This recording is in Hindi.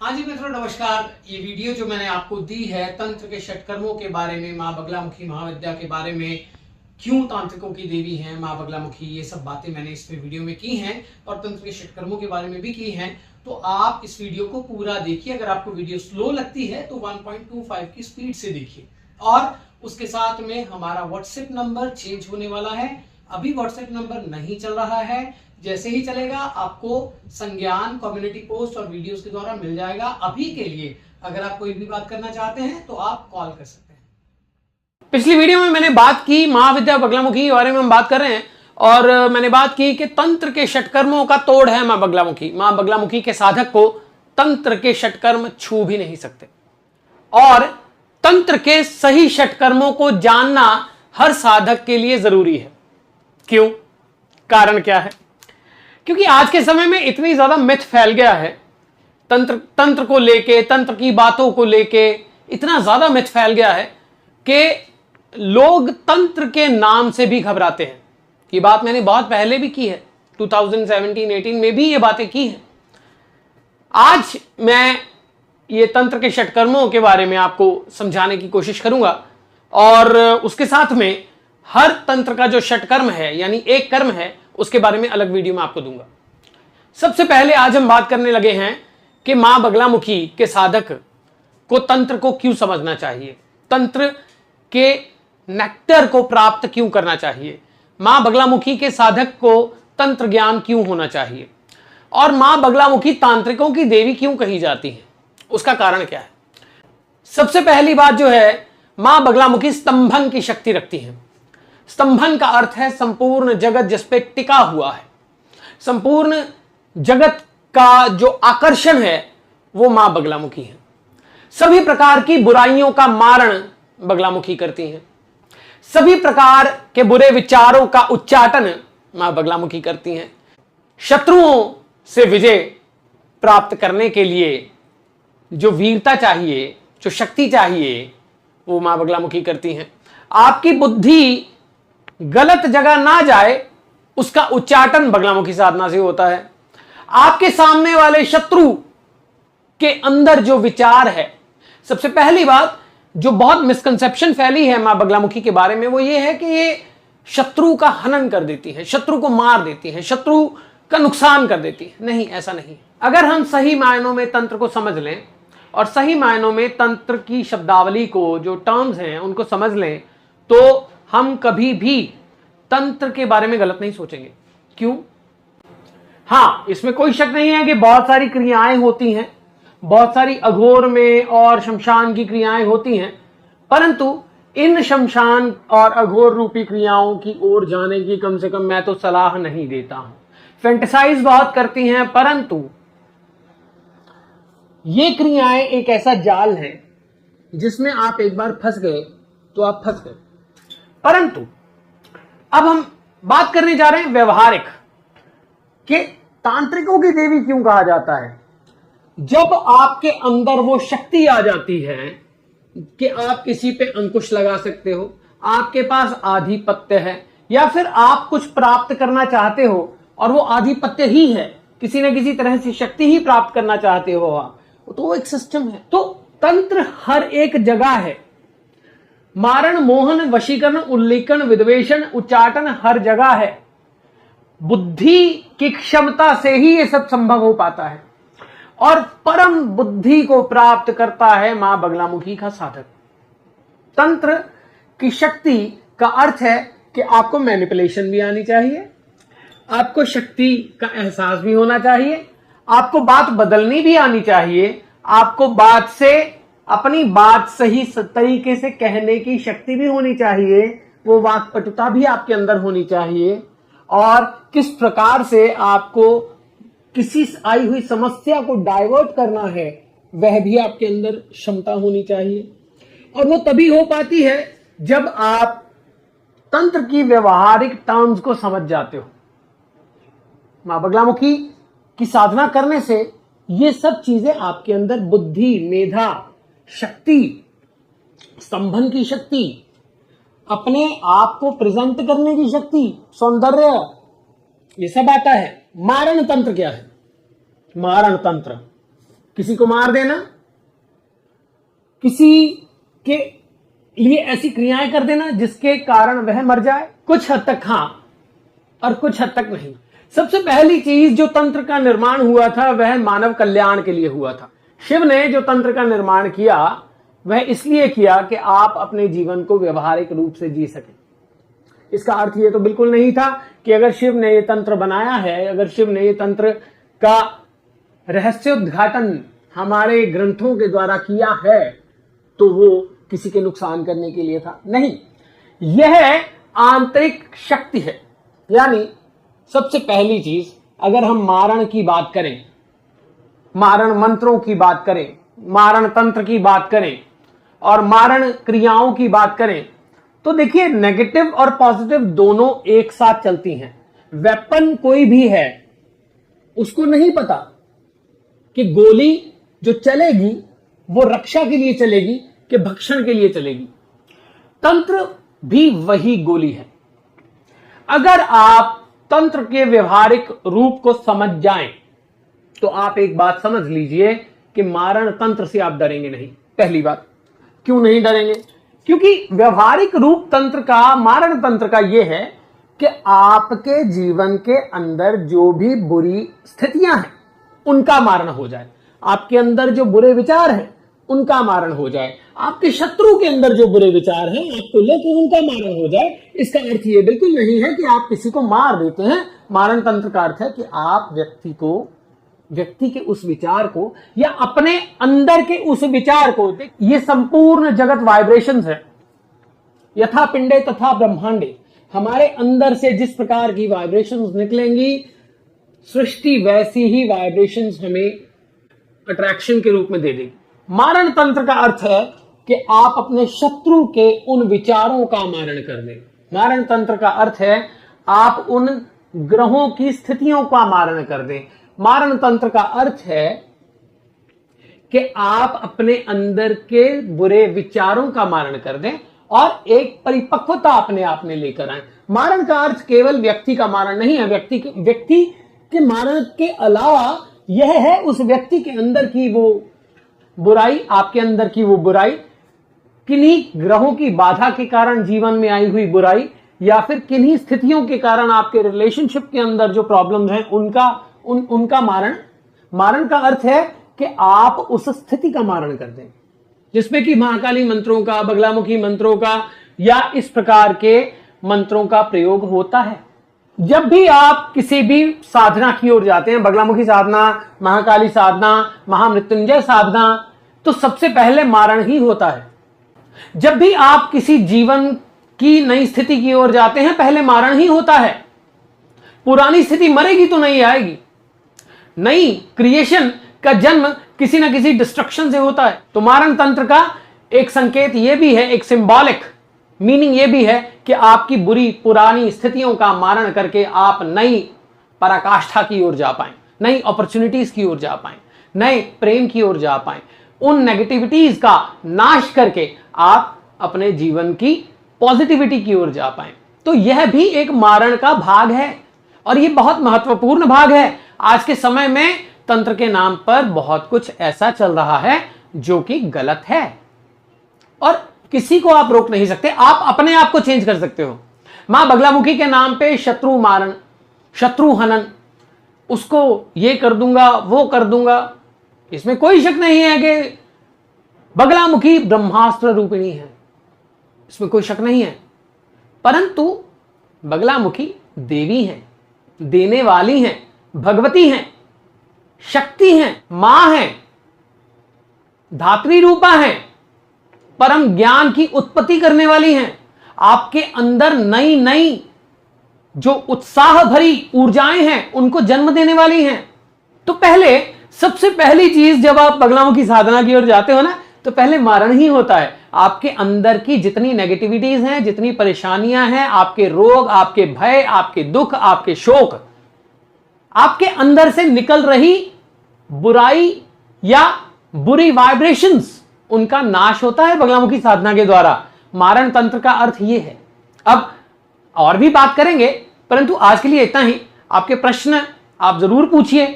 हाँ जी मित्रों, नमस्कार। ये वीडियो जो मैंने आपको दी है तंत्र के षटकर्मों के बारे में, माँ बगलामुखी महाविद्या के बारे में, क्यों तांत्रिकों की देवी है माँ बगलामुखी, ये सब बातें मैंने इस वीडियो में की हैं और तंत्र के षटकर्मों के बारे में भी की हैं। तो आप इस वीडियो को पूरा देखिए। अगर आपको वीडियो स्लो लगती है तो 1.25 की स्पीड से देखिए। और उसके साथ में हमारा व्हाट्सएप नंबर चेंज होने वाला है। अभी व्हाट्सएप नंबर नहीं चल रहा है, जैसे ही चलेगा आपको संज्ञान, कम्युनिटी पोस्ट और वीडियोस के द्वारा मिल जाएगा। अभी के लिए अगर आप कोई भी बात करना चाहते हैं तो आप कॉल कर सकते हैं। पिछली वीडियो में मैंने बात की महाविद्या बगलामुखी के बारे में हम बात कर रहे हैं और मैंने बात की कि तंत्र के षटकर्मों का तोड़ है मां बगलामुखी। मां बगलामुखी के साधक को तंत्र के षटकर्म छू भी नहीं सकते और तंत्र के सही षटकर्मों को जानना हर साधक के लिए जरूरी है। क्यों? कारण क्या है? क्योंकि आज के समय में इतनी ज्यादा मिथ फैल गया है, तंत्र को लेके, तंत्र की बातों को लेके इतना ज्यादा मिथ फैल गया है कि लोग तंत्र के नाम से भी घबराते हैं। ये बात मैंने बहुत पहले भी की है, 2017-18 में भी ये बातें की हैं। आज मैं ये तंत्र के षटकर्मों के बारे में आपको समझाने की कोशिश करूंगा और उसके साथ में हर तंत्र का जो षटकर्म है यानी एक कर्म है उसके बारे में अलग वीडियो में आपको दूंगा। सबसे पहले आज हम बात करने लगे हैं कि मां बगलामुखी के साधक को तंत्र को क्यों समझना चाहिए, तंत्र के नेक्टर को प्राप्त क्यों करना चाहिए, मां बगलामुखी के साधक को तंत्र ज्ञान क्यों होना चाहिए और मां बगलामुखी तांत्रिकों की देवी क्यों कही जाती है, उसका कारण क्या है। सबसे पहली बात जो है, मां बगलामुखी स्तंभन की शक्ति रखती है। स्तंभन का अर्थ है संपूर्ण जगत जिस पे टिका हुआ है। संपूर्ण जगत का जो आकर्षण है वो मां बगलामुखी है। सभी प्रकार की बुराइयों का मारण बगलामुखी करती हैं। सभी प्रकार के बुरे विचारों का उच्चाटन मां बगलामुखी करती हैं। शत्रुओं से विजय प्राप्त करने के लिए जो वीरता चाहिए, जो शक्ति चाहिए, वो मां बगलामुखी करती हैं। आपकी बुद्धि गलत जगह ना जाए उसका उच्चाटन बगलामुखी साधना से होता है। आपके सामने वाले शत्रु के अंदर जो विचार है, सबसे पहली बात जो बहुत मिसकंसेप्शन फैली है मां बगलामुखी के बारे में वो ये है कि ये शत्रु का हनन कर देती है, शत्रु को मार देती है, शत्रु का नुकसान कर देती है। नहीं, ऐसा नहीं। अगर हम सही मायनों में तंत्र को समझ लें और सही मायनों में तंत्र की शब्दावली को, जो टर्म्स हैं उनको समझ लें तो हम कभी भी तंत्र के बारे में गलत नहीं सोचेंगे। क्यों? हाँ, इसमें कोई शक नहीं है कि बहुत सारी क्रियाएं होती हैं, बहुत सारी अघोर में और शमशान की क्रियाएं होती हैं, परंतु इन शमशान और अघोर रूपी क्रियाओं की ओर जाने की कम से कम मैं तो सलाह नहीं देता हूं। फैंटेसाइज बहुत करती हैं, परंतु ये क्रियाएं एक ऐसा जाल है जिसमें आप एक बार फंस गए तो आप फंस गए। परंतु अब हम बात करने जा रहे हैं व्यवहारिक कि तांत्रिकों की देवी क्यों कहा जाता है। जब आपके अंदर वो शक्ति आ जाती है कि आप किसी पे अंकुश लगा सकते हो, आपके पास आधिपत्य है या फिर आप कुछ प्राप्त करना चाहते हो और वो आधिपत्य ही है, किसी न किसी तरह से शक्ति ही प्राप्त करना चाहते हो आप, तो वो एक सिस्टम है। तो तंत्र हर एक जगह है। मारण, मोहन, वशीकरण, उल्लीकन, विद्वेषण, उच्चाटन हर जगह है। बुद्धि की क्षमता से ही ये सब संभव हो पाता है और परम बुद्धि को प्राप्त करता है मां बगलामुखी का साधक। तंत्र की शक्ति का अर्थ है कि आपको मैनिपुलेशन भी आनी चाहिए, आपको शक्ति का एहसास भी होना चाहिए, आपको बात बदलनी भी आनी चाहिए, आपको बात से अपनी बात सही तरीके से कहने की शक्ति भी होनी चाहिए, वो वाक्पटुता भी आपके अंदर होनी चाहिए और किस प्रकार से आपको किसी आई हुई समस्या को डाइवर्ट करना है वह भी आपके अंदर क्षमता होनी चाहिए। और वो तभी हो पाती है जब आप तंत्र की व्यवहारिक टर्म्स को समझ जाते हो। मां बगलामुखी की साधना करने से ये सब चीजें आपके अंदर बुद्धि, मेधा, शक्ति, स्तंभन की शक्ति, अपने आप को प्रेजेंट करने की शक्ति, सौंदर्य, ये सब आता है। मारण तंत्र क्या है? मारण तंत्र किसी को मार देना, किसी के लिए ऐसी क्रियाएं कर देना जिसके कारण वह मर जाए, कुछ हद तक हाँ और कुछ हद तक नहीं। सबसे पहली चीज जो तंत्र का निर्माण हुआ था वह मानव कल्याण के लिए हुआ था। शिव ने जो तंत्र का निर्माण किया वह इसलिए किया कि आप अपने जीवन को व्यवहारिक रूप से जी सकें। इसका अर्थ यह तो बिल्कुल नहीं था कि अगर शिव ने यह तंत्र बनाया है, अगर शिव ने यह तंत्र का रहस्योद्घाटन हमारे ग्रंथों के द्वारा किया है तो वो किसी के नुकसान करने के लिए था। नहीं, यह आंतरिक शक्ति है। यानी सबसे पहली चीज, अगर हम मारण की बात करें, मारण मंत्रों की बात करें, मारण तंत्र की बात करें और मारण क्रियाओं की बात करें, तो देखिए नेगेटिव और पॉजिटिव दोनों एक साथ चलती हैं। वेपन कोई भी है उसको नहीं पता कि गोली जो चलेगी वो रक्षा के लिए चलेगी कि भक्षण के लिए चलेगी। तंत्र भी वही गोली है। अगर आप तंत्र के व्यवहारिक रूप को समझ जाएं तो आप एक बात समझ लीजिए कि मारण तंत्र से आप डरेंगे नहीं। पहली बात, क्यों नहीं डरेंगे? क्योंकि व्यवहारिक रूप तंत्र का, मारण तंत्र का यह है कि आपके जीवन के अंदर जो भी बुरी स्थितियां हैं उनका मारण हो जाए, आपके अंदर जो बुरे विचार हैं उनका मारण हो जाए, आपके शत्रु के अंदर जो बुरे विचार हैं आपको लेकर उनका मारण हो जाए। इसका अर्थ ये बिल्कुल नहीं है कि आप किसी को मार देते हैं। मारण तंत्र का अर्थ है कि आप व्यक्ति के उस विचार को या अपने अंदर के उस विचार को, ये संपूर्ण जगत वाइब्रेशंस है। यथा पिंडे तथा ब्रह्मांडे, हमारे अंदर से जिस प्रकार की वाइब्रेशंस निकलेंगी, सृष्टि वैसी ही वाइब्रेशंस हमें अट्रैक्शन के रूप में दे देगी। मारण तंत्र का अर्थ है कि आप अपने शत्रु के उन विचारों का मारण कर दें। मारण तंत्र का अर्थ है आप उन ग्रहों की स्थितियों का मारण कर दें। मारण तंत्र का अर्थ है कि आप अपने अंदर के बुरे विचारों का मारण कर दें और एक परिपक्वता अपने आप में लेकर आए। मारण का अर्थ केवल व्यक्ति का मारण नहीं है। व्यक्ति के मारण के अलावा यह है उस व्यक्ति के अंदर की वो बुराई, आपके अंदर की वो बुराई, किन्हीं ग्रहों की बाधा के कारण जीवन में आई हुई बुराई, या फिर किन्हीं स्थितियों के कारण आपके रिलेशनशिप के अंदर जो प्रॉब्लम्स हैं उनका मारण। मारण का अर्थ है कि आप उस स्थिति का मारण कर दें जिसमें कि महाकाली मंत्रों का, बगलामुखी मंत्रों का या इस प्रकार के मंत्रों का प्रयोग होता है। जब भी आप किसी भी साधना की ओर जाते हैं, बगलामुखी साधना, महाकाली साधना, महामृत्युंजय साधना, तो सबसे पहले मारण ही होता है। जब भी आप किसी जीवन की नई स्थिति की ओर जाते हैं पहले मारण ही होता है। पुरानी स्थिति मरेगी तो नहीं आएगी। नई क्रिएशन का जन्म किसी ना किसी डिस्ट्रक्शन से होता है। तो मारण तंत्र का एक संकेत यह भी है, एक सिंबॉलिक मीनिंग यह भी है कि आपकी बुरी पुरानी स्थितियों का मारण करके आप नई पराकाष्ठा की ओर जा पाएं, नई अपॉर्चुनिटीज की ओर जा पाएं, नए प्रेम की ओर जा पाएं। उन नेगेटिविटीज का नाश करके आप अपने जीवन की पॉजिटिविटी की ओर जा पाएं। तो यह भी एक मारण का भाग है और यह बहुत महत्वपूर्ण भाग है। आज के समय में तंत्र के नाम पर बहुत कुछ ऐसा चल रहा है जो कि गलत है और किसी को आप रोक नहीं सकते। आप अपने आप को चेंज कर सकते हो। मां बगलामुखी के नाम पे शत्रु मारण, शत्रु हनन, उसको ये कर दूंगा, वो कर दूंगा, इसमें कोई शक नहीं है कि बगलामुखी ब्रह्मास्त्र रूपिणी है, इसमें कोई शक नहीं है। परंतु बगलामुखी देवी हैं, देने वाली हैं, भगवती हैं, शक्ति हैं, मां हैं, धात्री रूपा हैं, परम ज्ञान की उत्पत्ति करने वाली हैं। आपके अंदर नई नई जो उत्साह भरी ऊर्जाएं हैं उनको जन्म देने वाली हैं। तो पहले सबसे पहली चीज जब आप बगलामुखी साधना की ओर जाते हो ना तो पहले मारण ही होता है। आपके अंदर की जितनी नेगेटिविटीज हैं, जितनी परेशानियां हैं, आपके रोग, आपके भय, आपके दुख, आपके शोक, आपके अंदर से निकल रही बुराई या बुरी वाइब्रेशंस, उनका नाश होता है बगलामुखी साधना के द्वारा। मारण तंत्र का अर्थ यह है। अब और भी बात करेंगे परंतु आज के लिए इतना ही। आपके प्रश्न आप जरूर पूछिए।